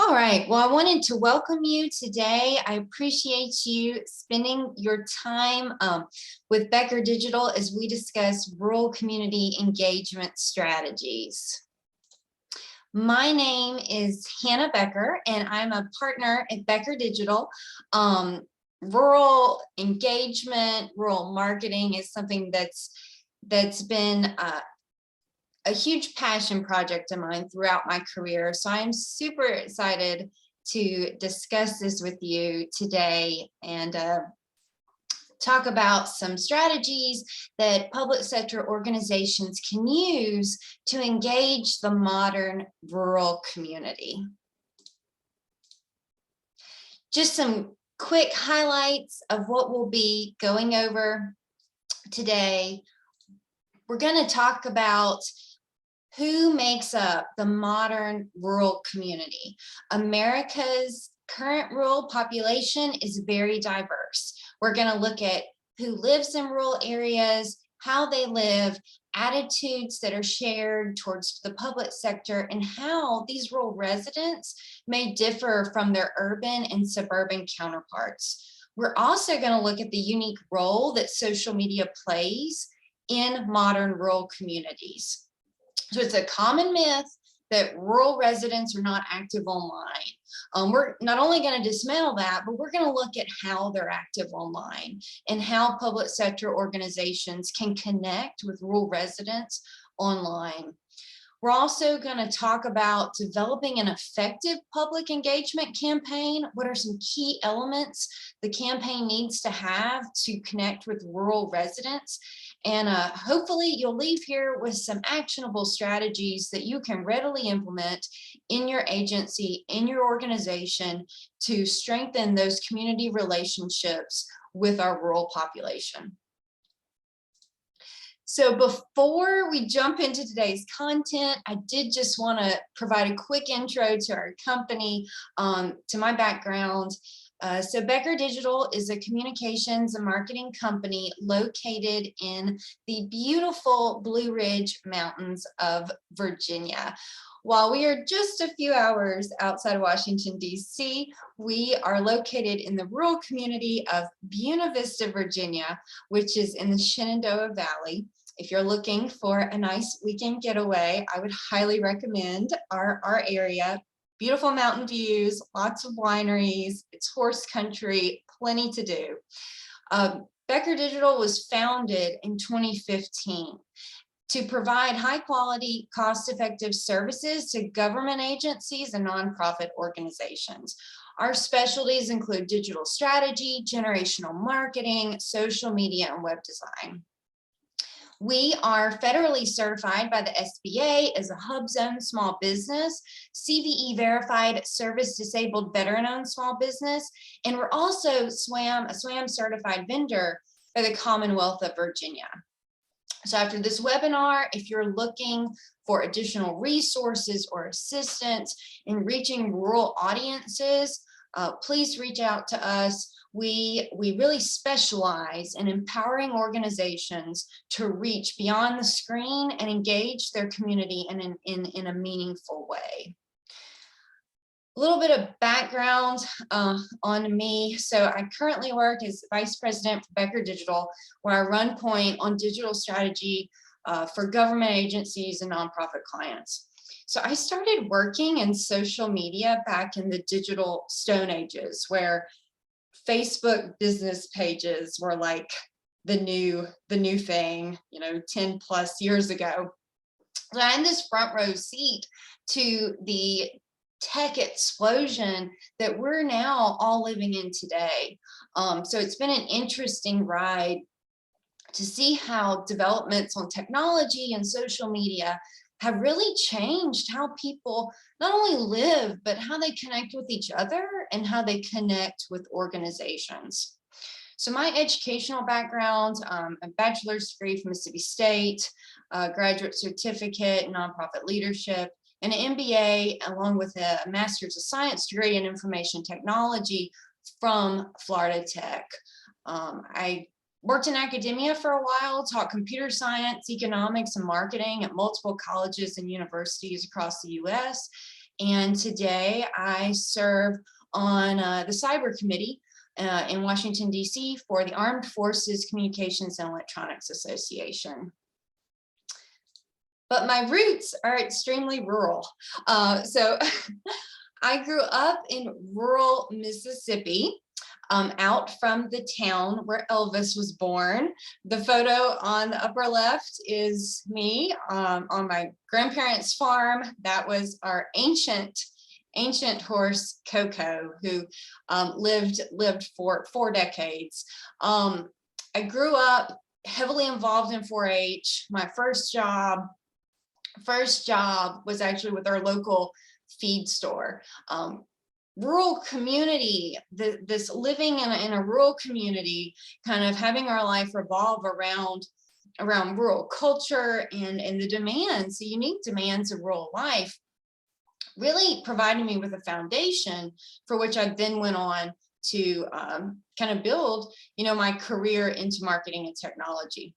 All right, well, I wanted to welcome you today. I appreciate you spending your time with Becker Digital as we discuss rural community engagement strategies. My name is Hannah Becker, and I'm a partner at Becker Digital. Rural engagement, rural marketing is something that's been a huge passion project of mine throughout my career. So I'm super excited to discuss this with you today and talk about some strategies that public sector organizations can use to engage the modern rural community. Just some quick highlights of what we'll be going over today. We're going to talk about who makes up the modern rural community. America's current rural population is very diverse. We're going to look at who lives in rural areas, how they live, attitudes that are shared towards the public sector, and how these rural residents may differ from their urban and suburban counterparts. We're also going to look at the unique role that social media plays in modern rural communities. So it's a common myth that rural residents are not active online. We're not only going to dismantle that, but we're going to look at how they're active online and how public sector organizations can connect with rural residents online. We're also going to talk about developing an effective public engagement campaign. What are some key elements the campaign needs to have to connect with rural residents? And hopefully you'll leave here with some actionable strategies that you can readily implement in your agency, in your organization, to strengthen those community relationships with our rural population. So before we jump into today's content, I did just want to provide a quick intro to our company, to my background. So Becker Digital is a communications and marketing company located in the beautiful Blue Ridge Mountains of Virginia. While we are just a few hours outside of Washington, D.C., we are located in the rural community of Buena Vista, Virginia, which is in the Shenandoah Valley. If you're looking for a nice weekend getaway, I would highly recommend our area. Beautiful mountain views, lots of wineries, it's horse country, plenty to do. Becker Digital was founded in 2015 to provide high quality, cost-effective services to government agencies and nonprofit organizations. Our specialties include digital strategy, generational marketing, social media, and web design. We are federally certified by the SBA as a Hub Zone small business, CVE verified service disabled veteran-owned small business, and we're also a SWAM certified vendor by the Commonwealth of Virginia. So after this webinar, if you're looking for additional resources or assistance in reaching rural audiences, please reach out to us. We really specialize in empowering organizations to reach beyond the screen and engage their community in a meaningful way. A little bit of background on me. So I currently work as Vice President for Becker Digital, where I run point on digital strategy for government agencies and nonprofit clients. So I started working in social media back in the digital stone ages, where Facebook business pages were like the new thing, 10 plus years ago. So I'm in this front row seat to the tech explosion that we're now all living in today. So it's been an interesting ride to see how developments on technology and social media have really changed how people not only live, but how they connect with each other and how they connect with organizations. So my educational background, a bachelor's degree from Mississippi State, a graduate certificate in nonprofit leadership, and an MBA, along with a master's of science degree in information technology from Florida Tech. I worked in academia for a while, taught computer science, economics, and marketing at multiple colleges and universities across the US. And today I serve on the cyber committee in Washington, D.C. for the Armed Forces Communications and Electronics Association. But my roots are extremely rural. So I grew up in rural Mississippi, out from the town where Elvis was born. The photo on the upper left is me on my grandparents' farm. That was our ancient horse Coco, who lived for 4 decades. I grew up heavily involved in 4-H. My first job was actually with our local feed store. Rural community, this living in a rural community, kind of having our life revolve around rural culture and the demands, the unique demands of rural life, really provided me with a foundation for which I then went on to kind of build, my career into marketing and technology.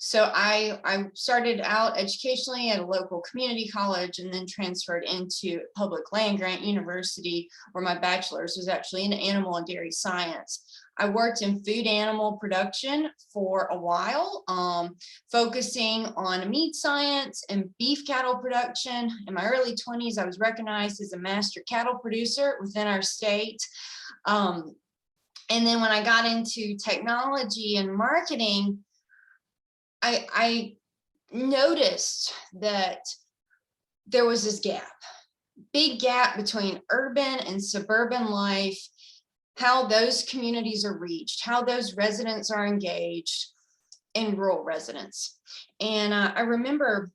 So I started out educationally at a local community college and then transferred into public land grant university, where my bachelor's was actually in animal and dairy science. I worked in food animal production for a while, focusing on meat science and beef cattle production. In my early 20s, I was recognized as a master cattle producer within our state. And then when I got into technology and marketing, I noticed that there was this big gap between urban and suburban life, how those communities are reached, how those residents are engaged, and rural residents. And I remember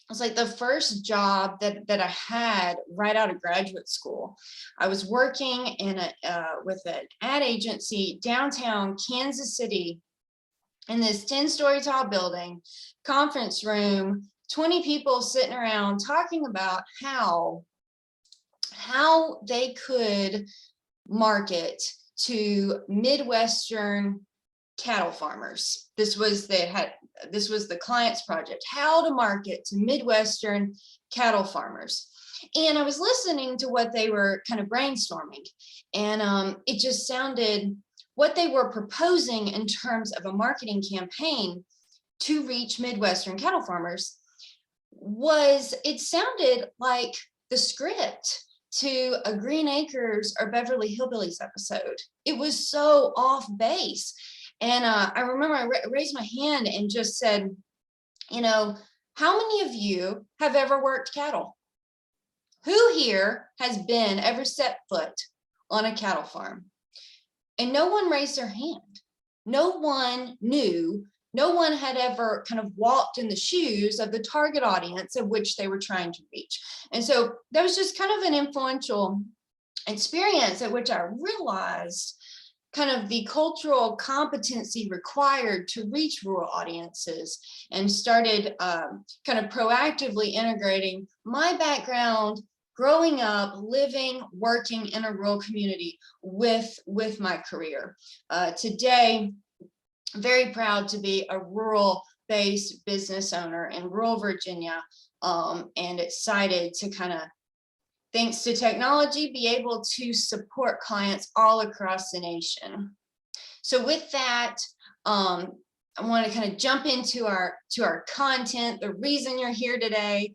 it was like the first job that I had right out of graduate school. I was working in with an ad agency downtown Kansas City, in this 10-story tall building, conference room, 20 people sitting around talking about how they could market to Midwestern cattle farmers. This was the client's project, how to market to Midwestern cattle farmers. And I was listening to what they were kind of brainstorming, and it just sounded, what they were proposing in terms of a marketing campaign to reach Midwestern cattle farmers it sounded like the script to a Green Acres or Beverly Hillbillies episode. It was so off base. And I remember I raised my hand and just said, how many of you have ever worked cattle? Who here has ever set foot on a cattle farm? And no one raised their hand. No one knew, no one had ever kind of walked in the shoes of the target audience of which they were trying to reach. And so that was just kind of an influential experience at which I realized kind of the cultural competency required to reach rural audiences, and started kind of proactively integrating my background, growing up, living, working in a rural community with my career. Today, very proud to be a rural-based business owner in rural Virginia, and excited to kind of, thanks to technology, be able to support clients all across the nation. So with that, I want to kind of jump into our content, the reason you're here today,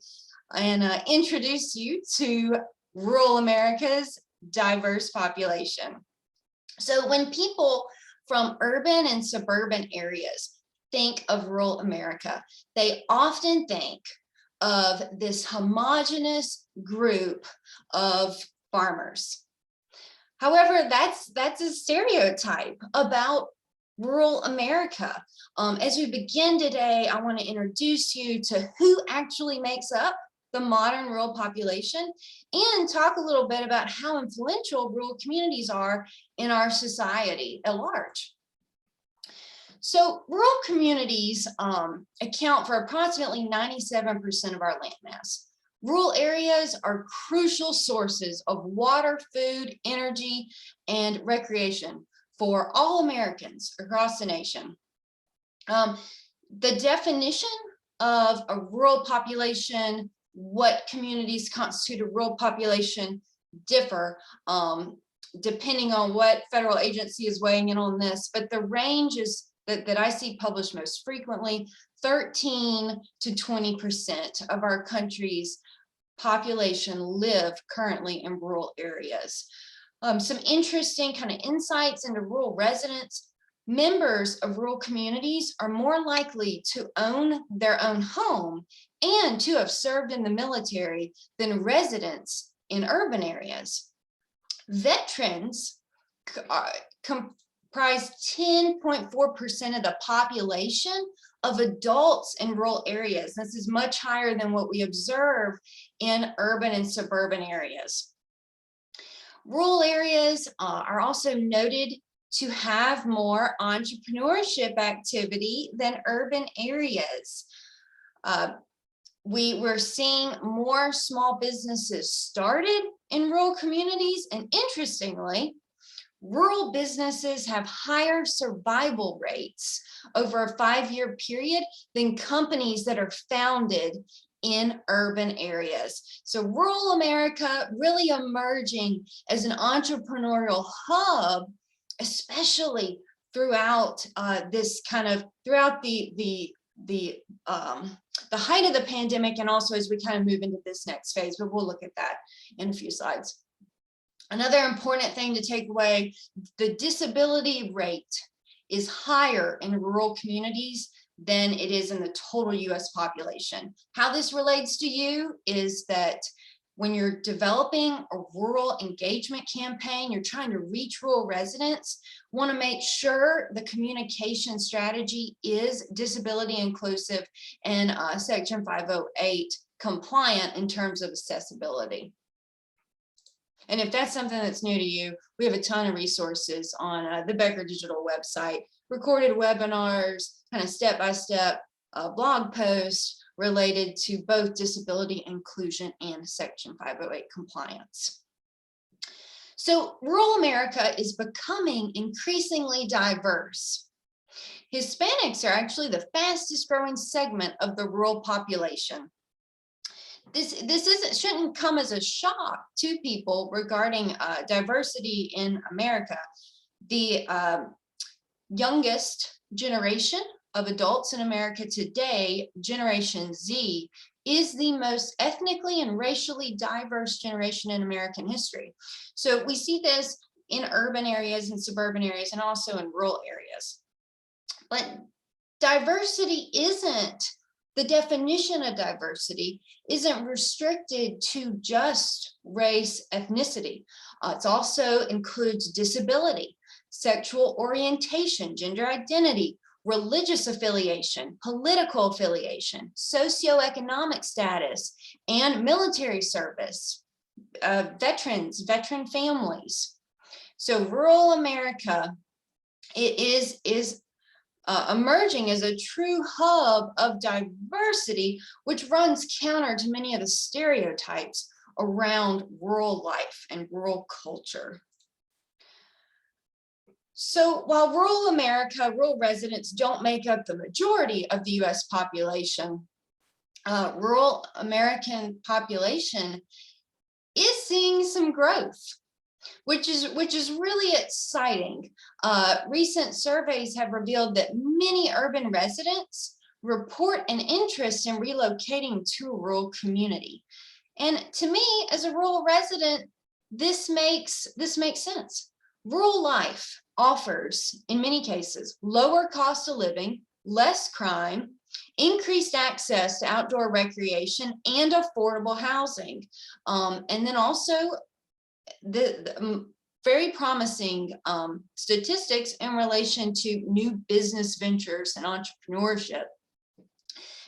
and introduce you to rural America's diverse population. So when people from urban and suburban areas think of rural America, they often think of this homogeneous group of farmers. However, that's a stereotype about rural America. As we begin today, I want to introduce you to who actually makes up the modern rural population, and talk a little bit about how influential rural communities are in our society at large. So rural communities account for approximately 97% of our landmass. Rural areas are crucial sources of water, food, energy, and recreation for all Americans across the nation. The definition of a rural population what communities constitute a rural population differ depending on what federal agency is weighing in on this, but the range is that I see published most frequently, 13 to 20% of our country's population live currently in rural areas. Some interesting kind of insights into rural residents. Members of rural communities are more likely to own their own home and to have served in the military than residents in urban areas. Veterans comprise 10.4% of the population of adults in rural areas. This is much higher than what we observe in urban and suburban areas. Rural areas are also noted to have more entrepreneurship activity than urban areas. We're seeing more small businesses started in rural communities, and interestingly, rural businesses have higher survival rates over a 5-year period than companies that are founded in urban areas. So rural America really emerging as an entrepreneurial hub, especially throughout throughout the height of the pandemic, and also as we kind of move into this next phase, but we'll look at that in a few slides. Another important thing to take away, the disability rate is higher in rural communities than it is in the total US population. How this relates to you is that when you're developing a rural engagement campaign, you're trying to reach rural residents, want to make sure the communication strategy is disability inclusive and Section 508 compliant in terms of accessibility. And if that's something that's new to you, we have a ton of resources on the Becker Digital website, recorded webinars, kind of step-by-step blog posts related to both disability inclusion and Section 508 compliance. So rural America is becoming increasingly diverse. Hispanics are actually the fastest growing segment of the rural population. This shouldn't come as a shock to people regarding diversity in America. The youngest generation of adults in America today, Generation Z, is the most ethnically and racially diverse generation in American history. So we see this in urban areas and suburban areas and also in rural areas. But diversity the definition of diversity isn't restricted to just race, ethnicity. It also includes disability, sexual orientation, gender identity, religious affiliation, political affiliation, socioeconomic status, and military service, veterans, veteran families. So rural America is emerging as a true hub of diversity, which runs counter to many of the stereotypes around rural life and rural culture. So while rural America, rural residents don't make up the majority of the US population, rural American population is seeing some growth, which is really exciting. Recent surveys have revealed that many urban residents report an interest in relocating to a rural community. And to me, as a rural resident, this makes sense. Rural life offers, in many cases, lower cost of living, less crime, increased access to outdoor recreation, and affordable housing. And then also the very promising statistics in relation to new business ventures and entrepreneurship.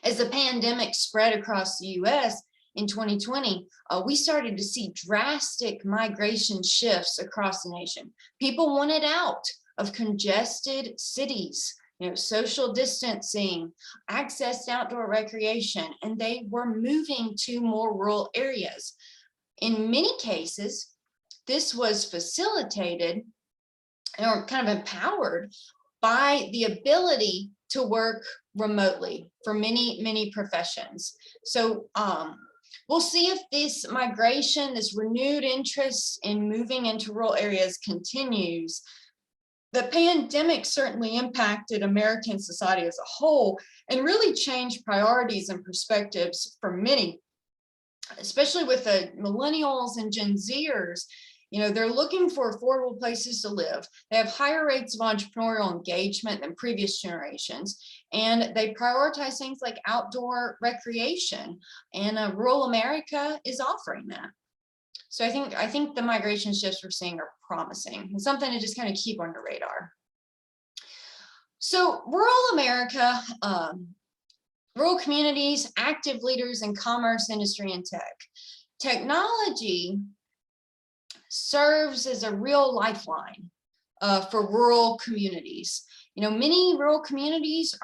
As the pandemic spread across the US in 2020, we started to see drastic migration shifts across the nation. People wanted out of congested cities, social distancing, access to outdoor recreation, and they were moving to more rural areas. In many cases, this was facilitated or kind of empowered by the ability to work remotely for many professions. So We'll see if this migration, this renewed interest in moving into rural areas continues. The pandemic certainly impacted American society as a whole and really changed priorities and perspectives for many, especially with the millennials and Gen Zers. They're looking for affordable places to live. They have higher rates of entrepreneurial engagement than previous generations, and they prioritize things like outdoor recreation, and rural America is offering that. So I think the migration shifts we're seeing are promising and something to just kind of keep on your radar. So rural America, rural communities, active leaders in commerce, industry, and tech. Technology serves as a real lifeline for rural communities. Many rural communities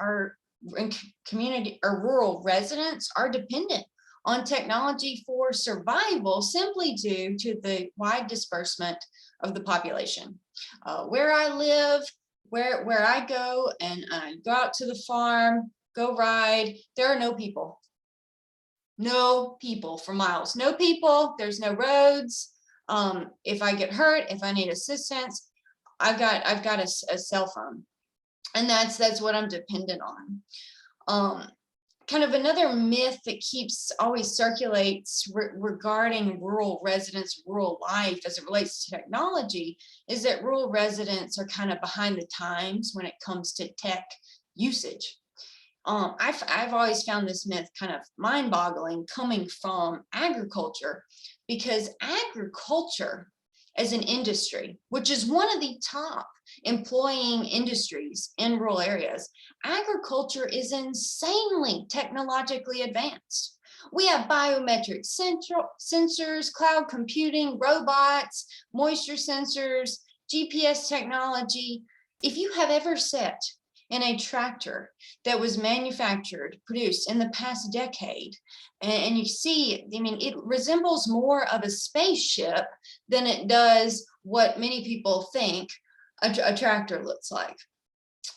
rural residents are dependent on technology for survival simply due to the wide disbursement of the population. Where I live, where I go and go out to the farm, go ride, there are no people. No people for miles. No people, there's no roads. If I get hurt, if I need assistance, I've got a cell phone. And that's what I'm dependent on. Kind of another myth that always circulates regarding rural residents, rural life as it relates to technology is that rural residents are kind of behind the times when it comes to tech usage. I've always found this myth kind of mind-boggling coming from agriculture, because agriculture as an industry, which is one of the top employing industries in rural areas, agriculture is insanely technologically advanced. We have biometric sensors, cloud computing, robots, moisture sensors, GPS technology. If you have ever sat in a tractor that was produced in the past decade, and you see, it resembles more of a spaceship than it does what many people think a tractor looks like.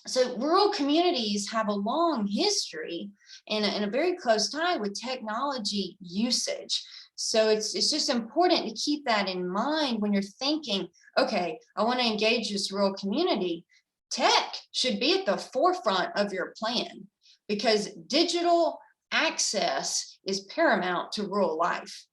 So rural communities have a long history and a very close tie with technology usage. So it's just important to keep that in mind when you're thinking, okay, I want to engage this rural community. Tech should be at the forefront of your plan, because digital access is paramount to rural life.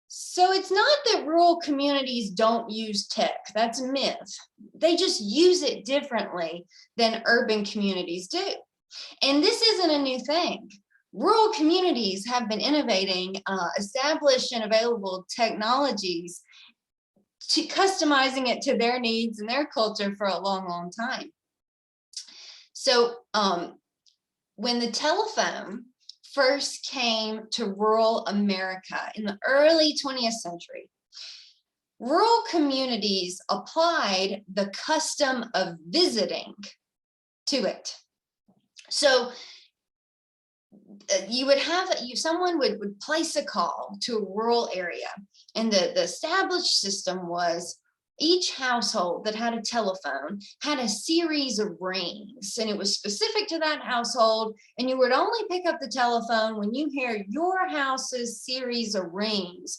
So it's not that rural communities don't use tech. That's a myth. They just use it differently than urban communities do. And this isn't a new thing. Rural communities have been innovating established and available technologies, to customizing it to their needs and their culture for a long, long time. So when the telephone first came to rural America in the early 20th century, rural communities applied the custom of visiting to it. So you would someone would place a call to a rural area, and the established system was each household that had a telephone had a series of rings, and it was specific to that household, and you would only pick up the telephone when you hear your house's series of rings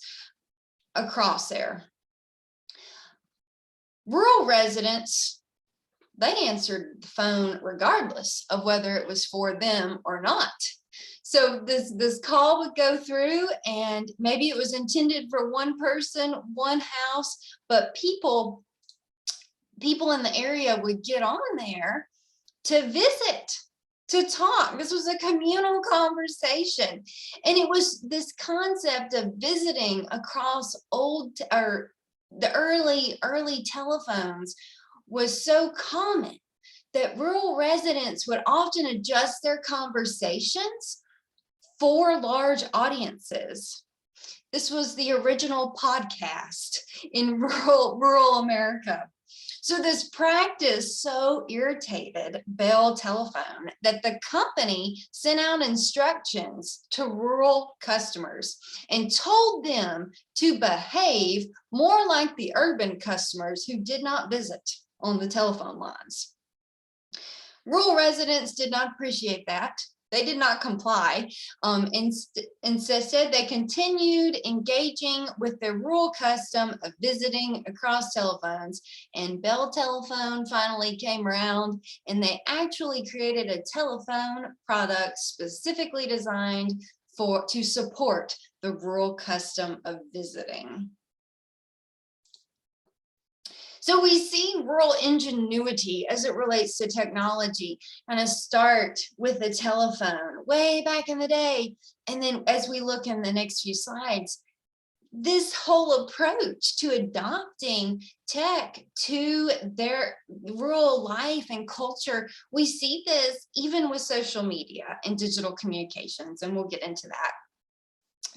across there. Rural residents, they answered the phone regardless of whether it was for them or not. So this call would go through, and maybe it was intended for one person, one house, but people in the area would get on there to visit, to talk. This was a communal conversation. And it was this concept of visiting across the early telephones was so common that rural residents would often adjust their conversations for large audiences. This was the original podcast in rural America. So this practice so irritated Bell Telephone that the company sent out instructions to rural customers and told them to behave more like the urban customers who did not visit on the telephone lines. Rural residents did not appreciate that. they did not comply. Instead, they continued engaging with their rural custom of visiting across telephones, and Bell Telephone finally came around, and they actually created a telephone product specifically designed to support the rural custom of visiting. So we see rural ingenuity as it relates to technology kind of start with the telephone way back in the day. And then as we look in the next few slides, this whole approach to adopting tech to their rural life and culture, we see this even with social media and digital communications, and we'll get into that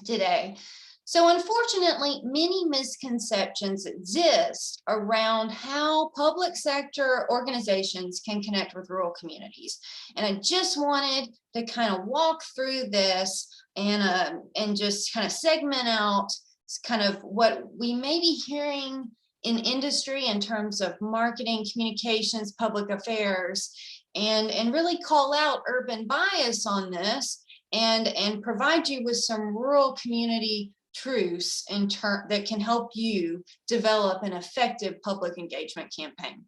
today. So unfortunately, many misconceptions exist around how public sector organizations can connect with rural communities. And I just wanted to kind of walk through this and just kind of segment out kind of what we may be hearing in industry in terms of marketing, communications, public affairs, and really call out urban bias on this and provide you with some rural community truths that can help you develop an effective public engagement campaign.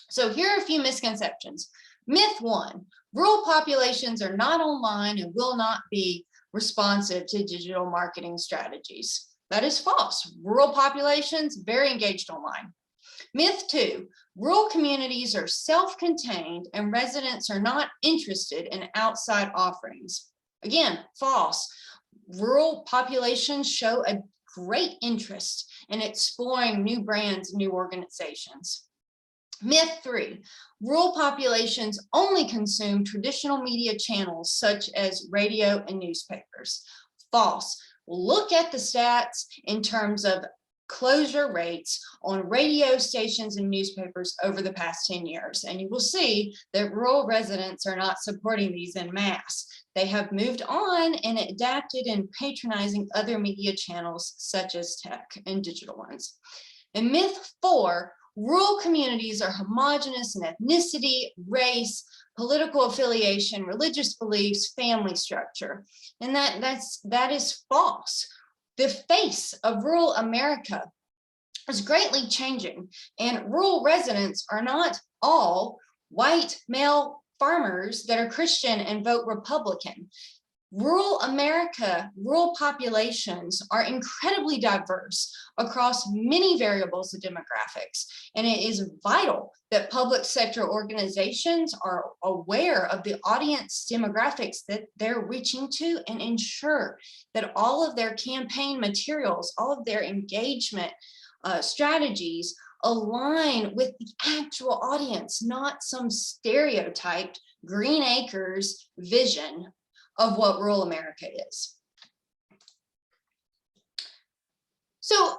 So here are a few misconceptions. Myth 1, rural populations are not online and will not be responsive to digital marketing strategies. That is false. Rural populations, very engaged online. Myth 2, rural communities are self-contained and residents are not interested in outside offerings. Again, false. Rural populations show a great interest in exploring new brands, new organizations. Myth 3, rural populations only consume traditional media channels such as radio and newspapers. False. Look at the stats in terms of closure rates on radio stations and newspapers over the past 10 years. And you will see that rural residents are not supporting these en masse. They have moved on and adapted in patronizing other media channels such as tech and digital ones. And myth 4, rural communities are homogeneous in ethnicity, race, political affiliation, religious beliefs, family structure. And that is false. The face of rural America is greatly changing, and rural residents are not all white male farmers that are Christian and vote Republican. Rural America, rural populations are incredibly diverse across many variables of demographics, and it is vital that public sector organizations are aware of the audience demographics that they're reaching to and ensure that all of their campaign materials, all of their engagement strategies align with the actual audience, not some stereotyped Green Acres vision of what rural America is. So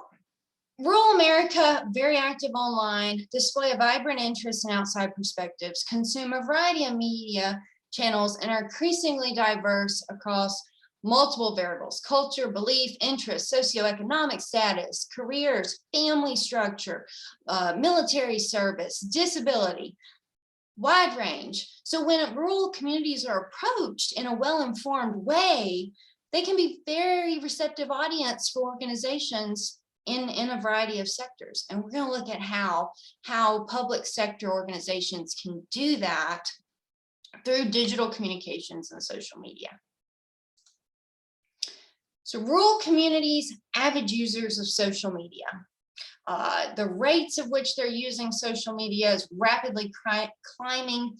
rural America, very active online, display a vibrant interest in outside perspectives, consume a variety of media channels, and are increasingly diverse across multiple variables: culture, belief, interest, socioeconomic status, careers, family structure, military service, disability, wide range. So when rural communities are approached in a well-informed way, they can be very receptive audience for organizations in a variety of sectors. And we're going to look at how public sector organizations can do that through digital communications and social media. So rural communities, avid users of social media. The rates at which they're using social media is rapidly climbing,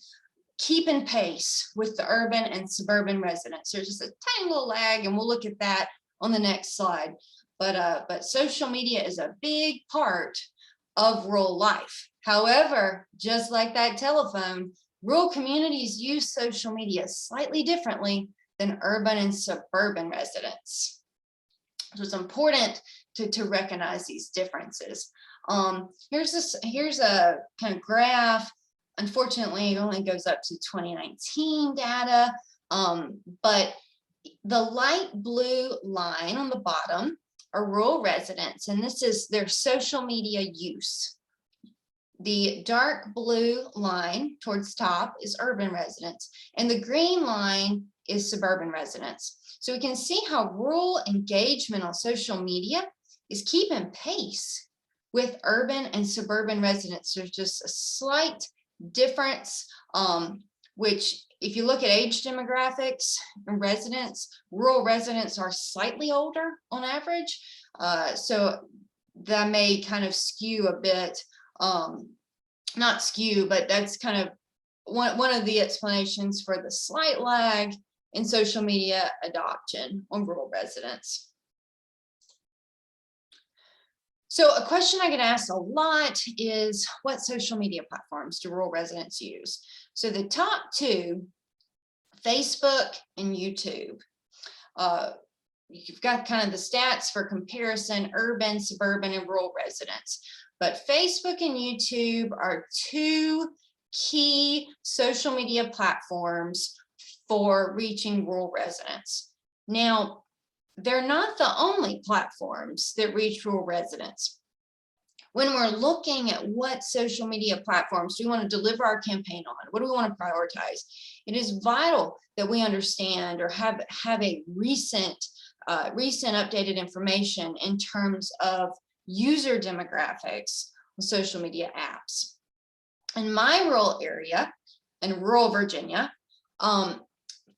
keeping pace with the urban and suburban residents. There's just a tiny little lag, and we'll look at that on the next slide. But social media is a big part of rural life. However, just like that telephone, rural communities use social media slightly differently than urban and suburban residents. So it's important to recognize these differences. Here's a kind of graph. Unfortunately, it only goes up to 2019 data, but the light blue line on the bottom are rural residents, and this is their social media use. The dark blue line towards top is urban residents, and the green line is suburban residents. So we can see how rural engagement on social media is keeping pace with urban and suburban residents. There's just a slight difference, which if you look at age demographics and residents, rural residents are slightly older on average. So that may kind of skew a bit, not skew, but that's kind of one of the explanations for the slight lag in social media adoption on rural residents. So a question I get asked a lot is, what social media platforms do rural residents use? So the top two, Facebook and YouTube. You've got kind of the stats for comparison, urban, suburban, and rural residents. But Facebook and YouTube are two key social media platforms for reaching rural residents. Now, they're not the only platforms that reach rural residents. When we're looking at what social media platforms do we want to deliver our campaign on, what do we want to prioritize, it is vital that we understand or have a recent updated information in terms of user demographics on social media apps. In my rural area, in rural Virginia,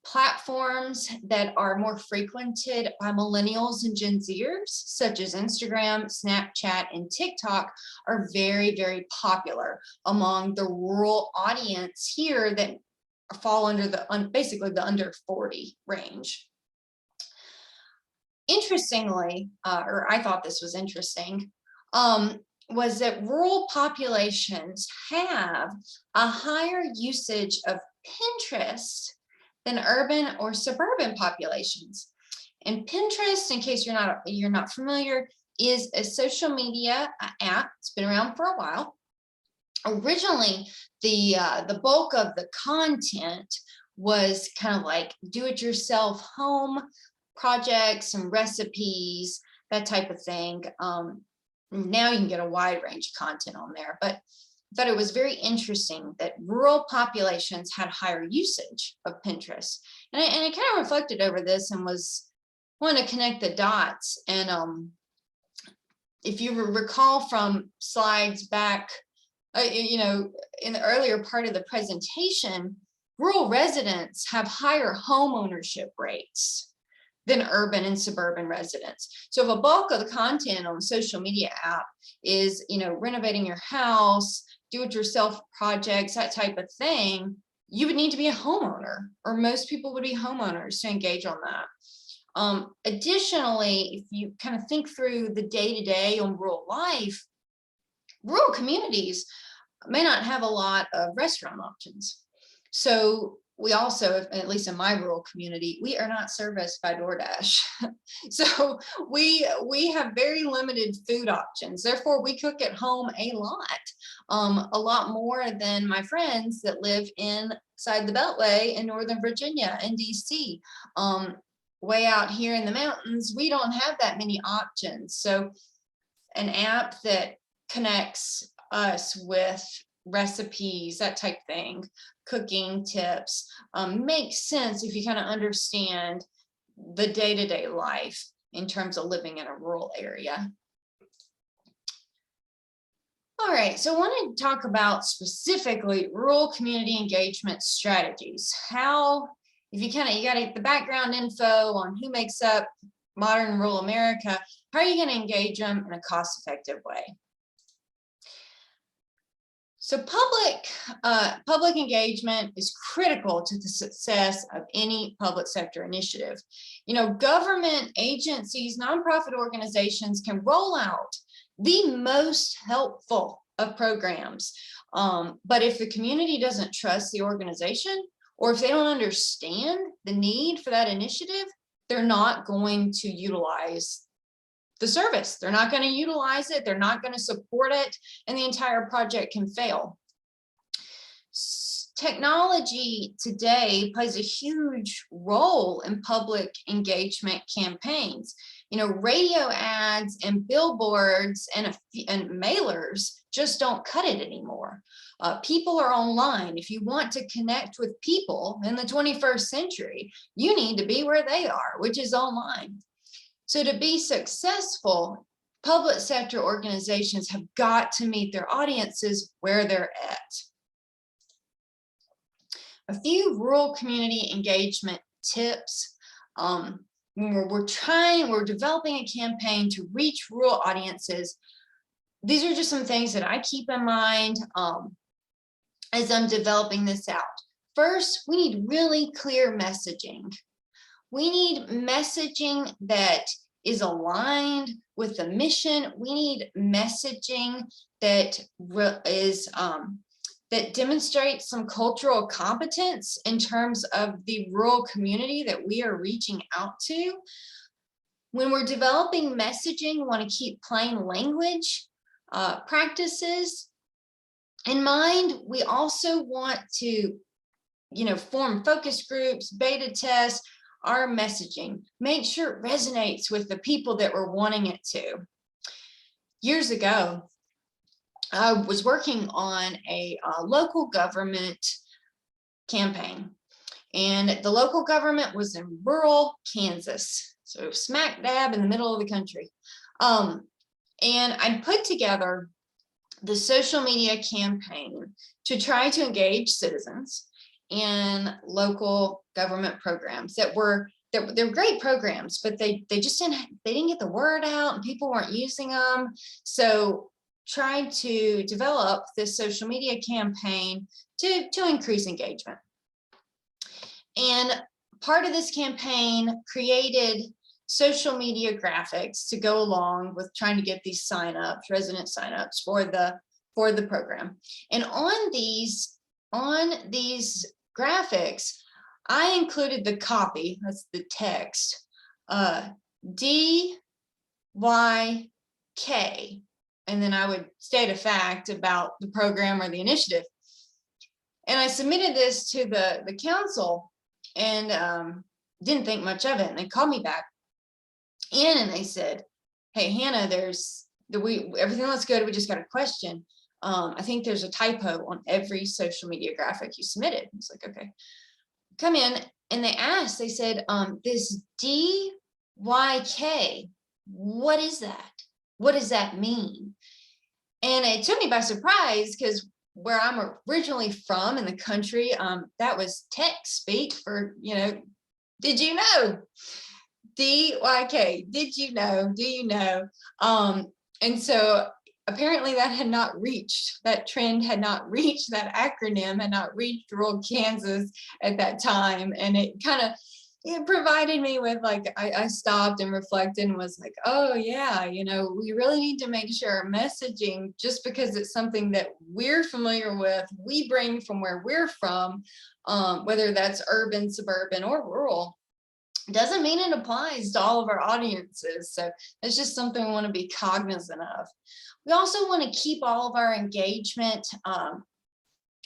platforms that are more frequented by millennials and Gen Zers, such as Instagram, Snapchat, and TikTok, are very, very popular among the rural audience here that fall under the basically the under 40 range. Interestingly, or I thought this was interesting, was that rural populations have a higher usage of Pinterest than urban or suburban populations. And Pinterest, in case you're not familiar, is a social media app. It's been around for a while. Originally, the bulk of the content was kind of like do-it-yourself home projects and recipes, that type of thing. Now you can get a wide range of content on there, but I thought it was very interesting that rural populations had higher usage of Pinterest. And I kind of reflected over this and was wanting to connect the dots. And if you recall from slides back, in the earlier part of the presentation, rural residents have higher home ownership rates than urban and suburban residents. So if a bulk of the content on the social media app is, renovating your house, do-it-yourself projects, that type of thing, you would need to be a homeowner, or most people would be homeowners to engage on that. Additionally, if you kind of think through the day-to-day on rural life, rural communities may not have a lot of restaurant options. So we also, at least in my rural community, we are not serviced by DoorDash. So we have very limited food options. Therefore, we cook at home a lot more than my friends that live inside the Beltway in Northern Virginia and DC. Way out here in the mountains, we don't have that many options. So an app that connects us with recipes, that type of thing, cooking tips, makes sense if you kind of understand the day-to-day life in terms of living in a rural area. All right, so I want to talk about specifically rural community engagement strategies. How, if you got to get the background info on who makes up modern rural America, how are you going to engage them in a cost-effective way? So public engagement is critical to the success of any public sector initiative. Government agencies, nonprofit organizations can roll out the most helpful of programs. But if the community doesn't trust the organization, or if they don't understand the need for that initiative, they're not going to utilize the service. They're not going to utilize it. They're not going to support it, and the entire project can fail. Technology today plays a huge role in public engagement campaigns. Radio ads and billboards and mailers just don't cut it anymore. People are online. If you want to connect with people in the 21st century, you need to be where they are, which is online. So to be successful, public sector organizations have got to meet their audiences where they're at. A few rural community engagement tips. We're developing a campaign to reach rural audiences. These are just some things that I keep in mind as I'm developing this out. First, we need really clear messaging. We need messaging that is aligned with the mission. We need messaging that that demonstrates some cultural competence in terms of the rural community that we are reaching out to. When we're developing messaging, we want to keep plain language practices in mind. We also want to, form focus groups, beta test our messaging, make sure it resonates with the people that we're wanting it to. Years ago, I was working on a local government campaign, and the local government was in rural Kansas, so smack dab in the middle of the country. And I put together the social media campaign to try to engage citizens in local government programs they're great programs, but they just didn't get the word out and people weren't using them. So tried to develop this social media campaign to increase engagement. And part of this campaign created social media graphics to go along with trying to get these signups, resident signups for the program. And on these graphics, I included the copy, that's the text, DYK, and then I would state a fact about the program or the initiative. And I submitted this to the council and didn't think much of it. And they called me back in and they said, "Hey, Hannah, everything looks good. We just got a question. I think there's a typo on every social media graphic you submitted." It's like, okay, come in. And they said, this DYK, what is that? What does that mean? And it took me by surprise because where I'm originally from in the country, that was tech speak for, did you know? DYK, did you know? Do you know? And so apparently that trend had not reached, that acronym had not reached rural Kansas at that time. And it provided me with I stopped and reflected and was like, oh yeah, we really need to make sure our messaging, just because it's something that we're familiar with, we bring from where we're from, whether that's urban, suburban, or rural, doesn't mean it applies to all of our audiences. So it's just something we want to be cognizant of. We also want to keep all of our engagement and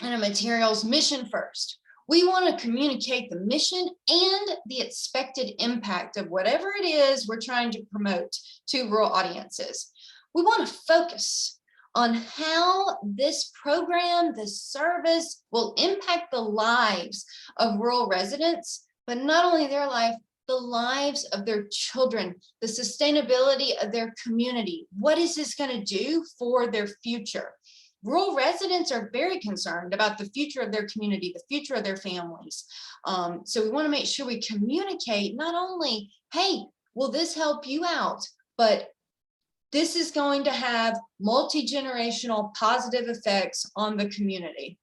our materials mission first. We want to communicate the mission and the expected impact of whatever it is we're trying to promote to rural audiences. We want to focus on how this program, this service will impact the lives of rural residents, but not only their life, the lives of their children, the sustainability of their community. What is this going to do for their future? Rural residents are very concerned about the future of their community, the future of their families. So we want to make sure we communicate not only, hey, will this help you out, but this is going to have multi-generational positive effects on the community.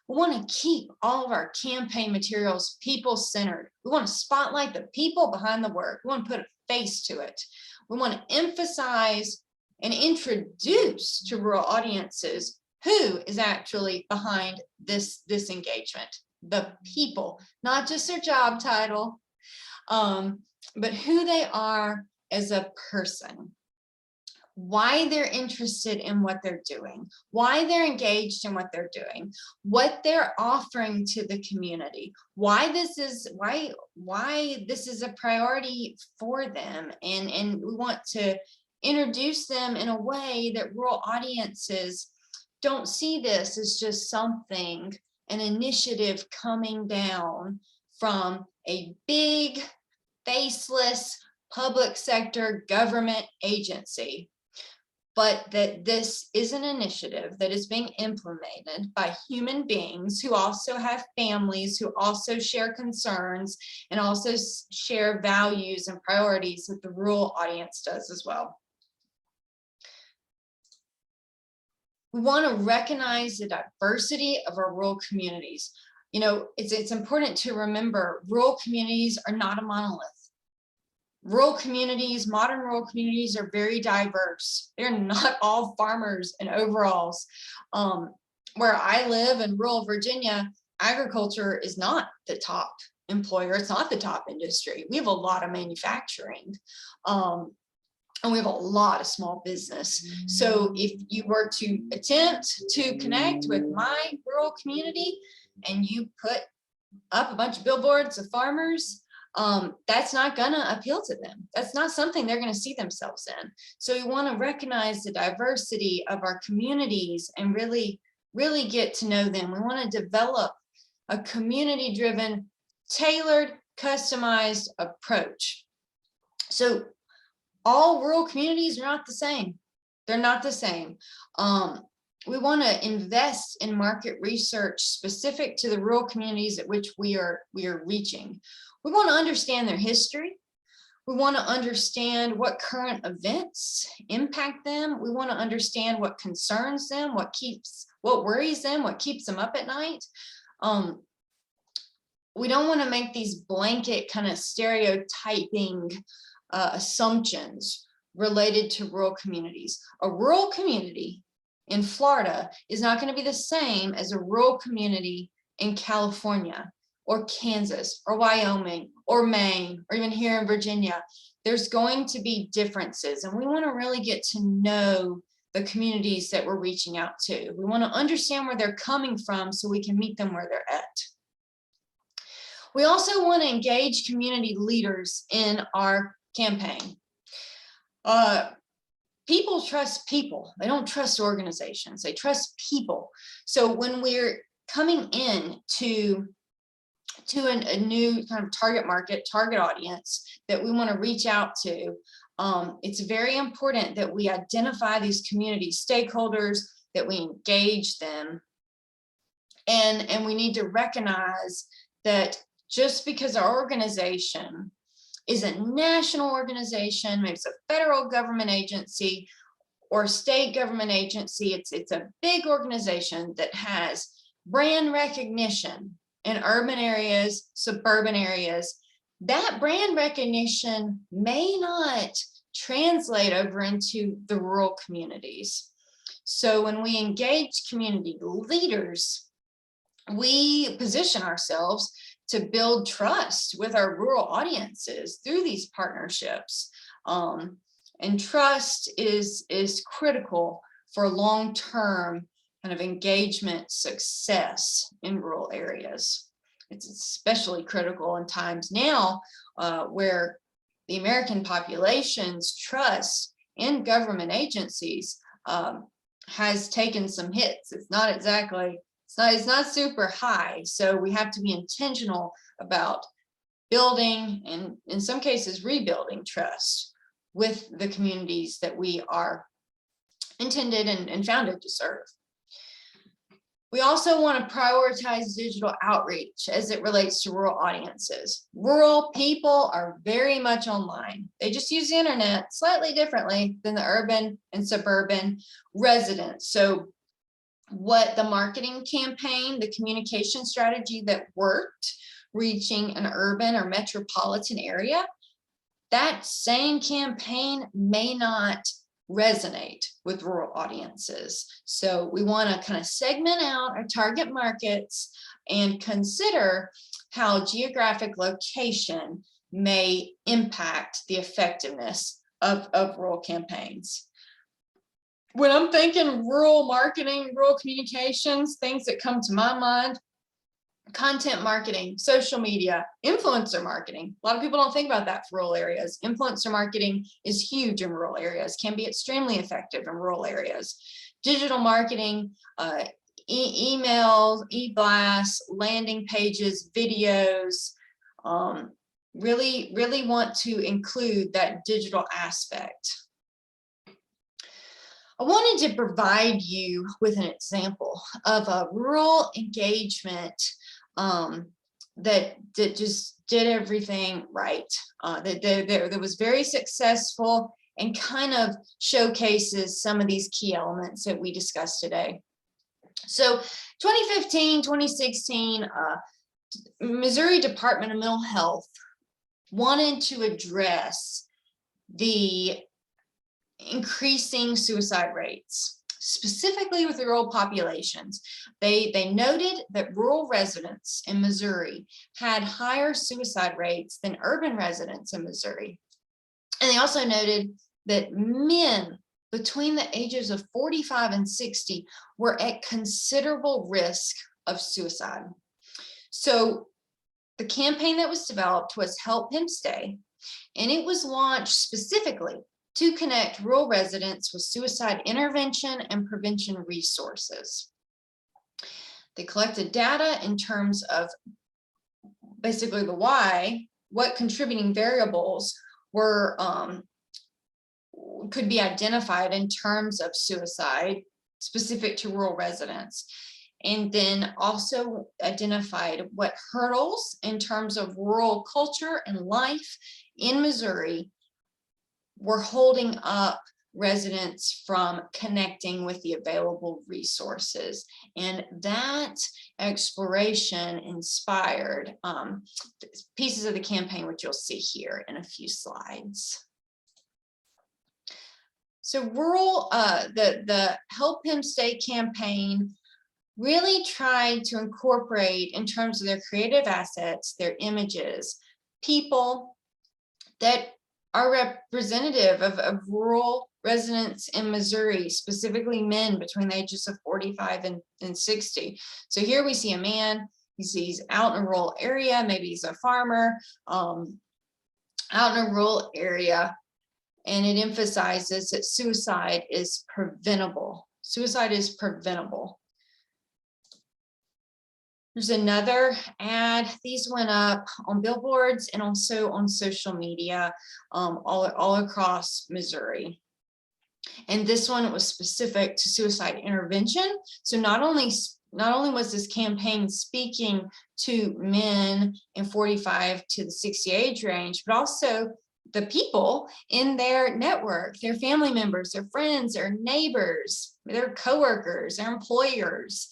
We want to keep all of our campaign materials people-centered. We want to spotlight the people behind the work. We want to put a face to it. We want to emphasize and introduce to rural audiences who is actually behind this engagement. The people, not just their job title, but who they are as a person. why they're interested in what they're doing, why they're engaged in what they're doing, what they're offering to the community, why this is a priority for them. And we want to introduce them in a way that rural audiences don't see this as just something, an initiative coming down from a big, faceless public sector government agency, but that this is an initiative that is being implemented by human beings who also have families, who also share concerns, and also share values and priorities that the rural audience does as well. We want to recognize the diversity of our rural communities. You know, it's important to remember rural communities are not a monolith. Rural communities, modern rural communities are very diverse. They're not all farmers in overalls. Where I live in rural Virginia, agriculture is not the top employer. It's not the top industry. We have a lot of manufacturing. And we have a lot of small business. So if you were to attempt to connect with my rural community and you put up a bunch of billboards of farmers, that's not gonna appeal to them. That's not something they're gonna see themselves in. So we wanna recognize the diversity of our communities and really get to know them. We wanna develop a community-driven, tailored, customized approach. So all rural communities are not the same. They're not the same. We want to invest in market research specific to the rural communities at which we are reaching. We want to understand their history. We want to understand what current events impact them. We want to understand what concerns them, what worries them, what keeps them up at night. We don't want to make these blanket kind of stereotyping assumptions related to rural communities. A rural community in Florida is not going to be the same as a rural community in California or Kansas or Wyoming or Maine or even here in Virginia. There's going to be differences, and we want to really get to know the communities that we're reaching out to. We want to understand where they're coming from so we can meet them where they're at. We also want to engage community leaders in our campaign. People trust people. They don't trust organizations. They trust people. So when we're coming in to a new kind of target market, target audience that we want to reach out to, it's very important that we identify these community stakeholders, that we engage them. And we need to recognize that just because our organization is a national organization, maybe it's a federal government agency or state government agency, it's a big organization that has brand recognition in urban areas, suburban areas. That brand recognition may not translate over into the rural communities. So when we engage community leaders, we position ourselves to build trust with our rural audiences through these partnerships. And trust is critical for long-term kind of engagement success in rural areas. It's especially critical in times now where the American population's trust in government agencies has taken some hits. It's not super high. So we have to be intentional about building and in some cases rebuilding trust with the communities that we are intended and founded to serve. We also want to prioritize digital outreach as it relates to rural audiences. Rural people are very much online. They just use the internet slightly differently than the urban and suburban residents. So what the marketing campaign, the communication strategy that worked, reaching an urban or metropolitan area, that same campaign may not resonate with rural audiences. So we want to kind of segment out our target markets and consider how geographic location may impact the effectiveness of rural campaigns. When I'm thinking rural marketing, rural communications, things that come to my mind: content marketing, social media, influencer marketing. A lot of people don't think about that for rural areas. Influencer marketing is huge in rural areas, can be extremely effective in rural areas. Digital marketing, emails, e-blasts, landing pages, videos. Really want to include that digital aspect. I wanted to provide you with an example of a rural engagement that just did everything right, that was very successful and kind of showcases some of these key elements that we discussed today. So 2015, 2016, Missouri Department of Mental Health wanted to address the increasing suicide rates, specifically with the rural populations. They noted that rural residents in Missouri had higher suicide rates than urban residents in Missouri. And they also noted that men between the ages of 45 and 60 were at considerable risk of suicide. So the campaign that was developed was Help Him Stay, and it was launched specifically to connect rural residents with suicide intervention and prevention resources. They collected data in terms of basically the why, what contributing variables were could be identified in terms of suicide specific to rural residents, and then also identified what hurdles in terms of rural culture and life in Missouri were holding up residents from connecting with the available resources. And that exploration inspired pieces of the campaign, which you'll see here in a few slides. So the Help Him Stay campaign really tried to incorporate, in terms of their creative assets, their images, people that are representative of rural residents in Missouri, specifically men between the ages of 45 and 60. So here we see a man, he's out in a rural area, maybe he's a farmer, out in a rural area, and it emphasizes that suicide is preventable. Suicide is preventable. There's another ad. These went up on billboards and also on social media all across Missouri. And this one was specific to suicide intervention. So not only was this campaign speaking to men in 45 to the 60 age range, but also the people in their network, their family members, their friends, their neighbors, their coworkers, their employers,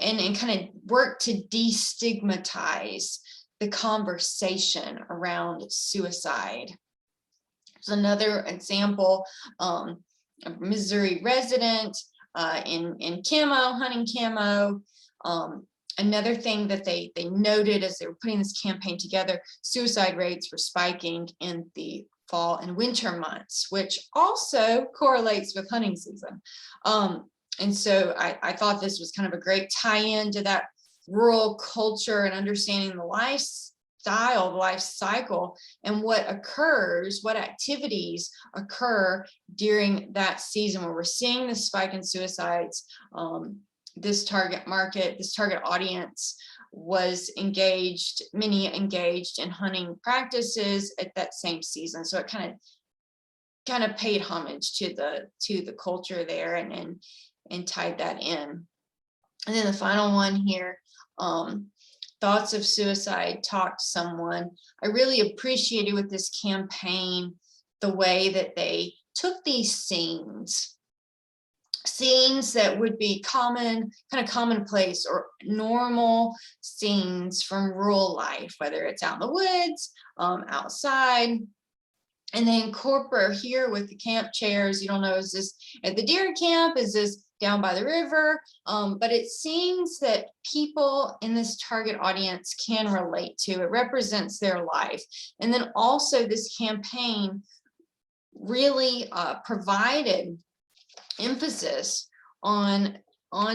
and kind of work to destigmatize the conversation around suicide. There's another example, a Missouri resident in camo, hunting camo. Another thing that they noted as they were putting this campaign together, suicide rates were spiking in the fall and winter months, which also correlates with hunting season. And so I thought this was kind of a great tie-in to that rural culture and understanding the lifestyle, the life cycle, and what occurs, what activities occur during that season where we're seeing the spike in suicides. This target market, this target audience was engaged, many engaged in hunting practices at that same season. So it kind of paid homage to the culture there and tied that in. And then the final one here, thoughts of suicide, talk to someone. I really appreciated with this campaign the way that they took these scenes that would be kind of commonplace or normal scenes from rural life, whether it's out in the woods, outside, and they incorporate here with the camp chairs. You don't know, is this at the deer camp? Is this down by the river? But it seems that people in this target audience can relate to. It represents their life. And then also this campaign really provided emphasis on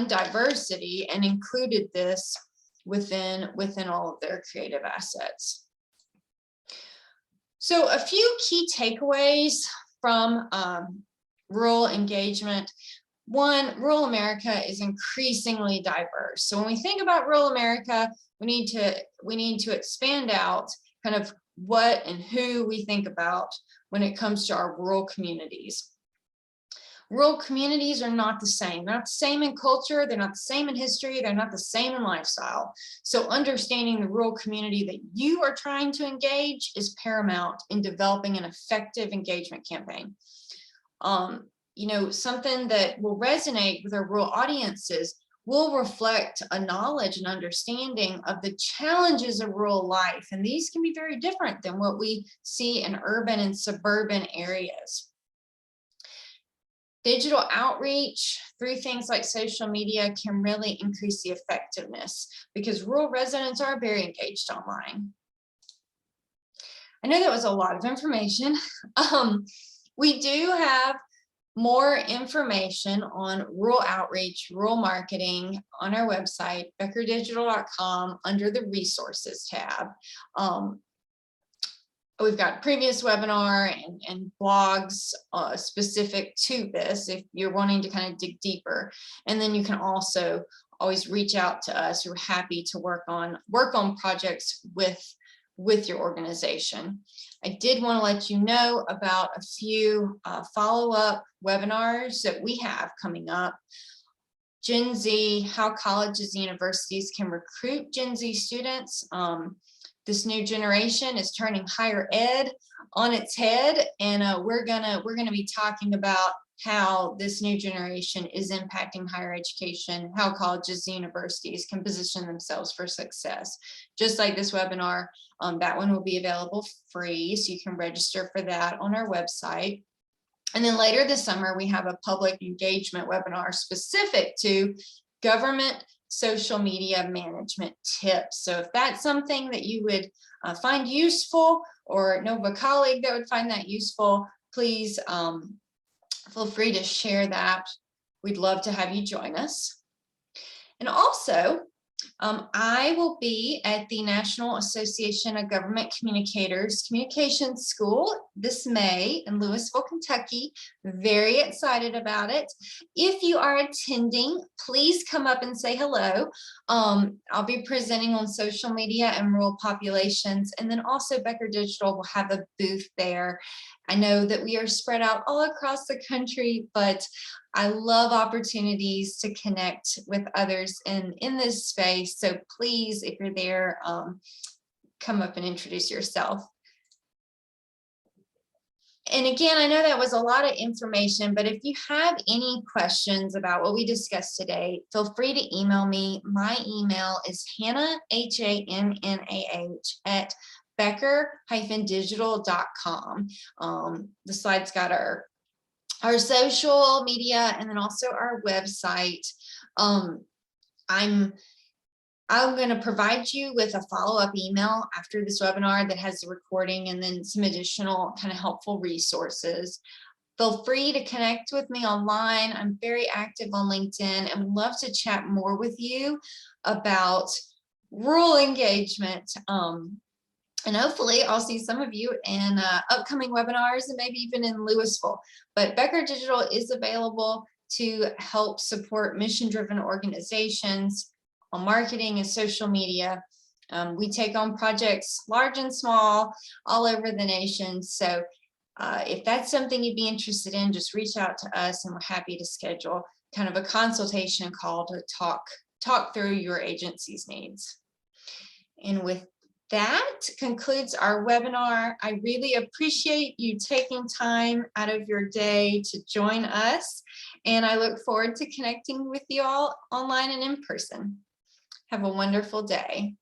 diversity and included this within all of their creative assets. So a few key takeaways from rural engagement. One, rural America is increasingly diverse. So when we think about rural America, we need to expand out kind of what and who we think about when it comes to our rural communities. Rural communities are not the same. They're not the same in culture. They're not the same in history. They're not the same in lifestyle. So understanding the rural community that you are trying to engage is paramount in developing an effective engagement campaign. You know, something that will resonate with our rural audiences will reflect a knowledge and understanding of the challenges of rural life. And these can be very different than what we see in urban and suburban areas. Digital outreach through things like social media can really increase the effectiveness because rural residents are very engaged online. I know that was a lot of information. We do have more information on rural outreach, rural marketing on our website, beckerdigital.com, under the resources tab. We've got previous webinar and blogs specific to this if you're wanting to kind of dig deeper. And then you can also always reach out to us. We're happy to work on projects with your organization. I did want to let you know about a few follow-up webinars that we have coming up. Gen Z, how colleges and universities can recruit Gen Z students. This new generation is turning higher ed on its head, and we're gonna be talking about how this new generation is impacting higher education, how colleges and universities can position themselves for success. Just like this webinar, that one will be available free, so you can register for that on our website. And then later this summer, we have a public engagement webinar specific to government social media management tips. So if that's something that you would find useful or know of a colleague that would find that useful, please feel free to share that. We'd love to have you join us. And also, I will be at the National Association of Government Communicators Communications School this May in Louisville, Kentucky. Very excited about it. If you are attending, please come up and say hello. I'll be presenting on social media and rural populations, and then also Becker Digital will have a booth there. I know that we are spread out all across the country, but I love opportunities to connect with others in this space. So please, if you're there, come up and introduce yourself. And again, I know that was a lot of information, but if you have any questions about what we discussed today, feel free to email me. My email is Hannah, HANNAH, at becker-digital.com. The slide's got our social media and then also our website. I'm going to provide you with a follow-up email after this webinar that has the recording and then some additional kind of helpful resources. Feel free to connect with me online. I'm very active on LinkedIn and would love to chat more with you about rural engagement. And hopefully I'll see some of you in upcoming webinars and maybe even in Louisville. But Becker Digital is available to help support mission-driven organizations on marketing and social media. We take on projects large and small all over the nation. So if that's something you'd be interested in, just reach out to us and we're happy to schedule kind of a consultation call to talk through your agency's needs. And with that concludes our webinar. I really appreciate you taking time out of your day to join us, and I look forward to connecting with you all online and in person. Have a wonderful day.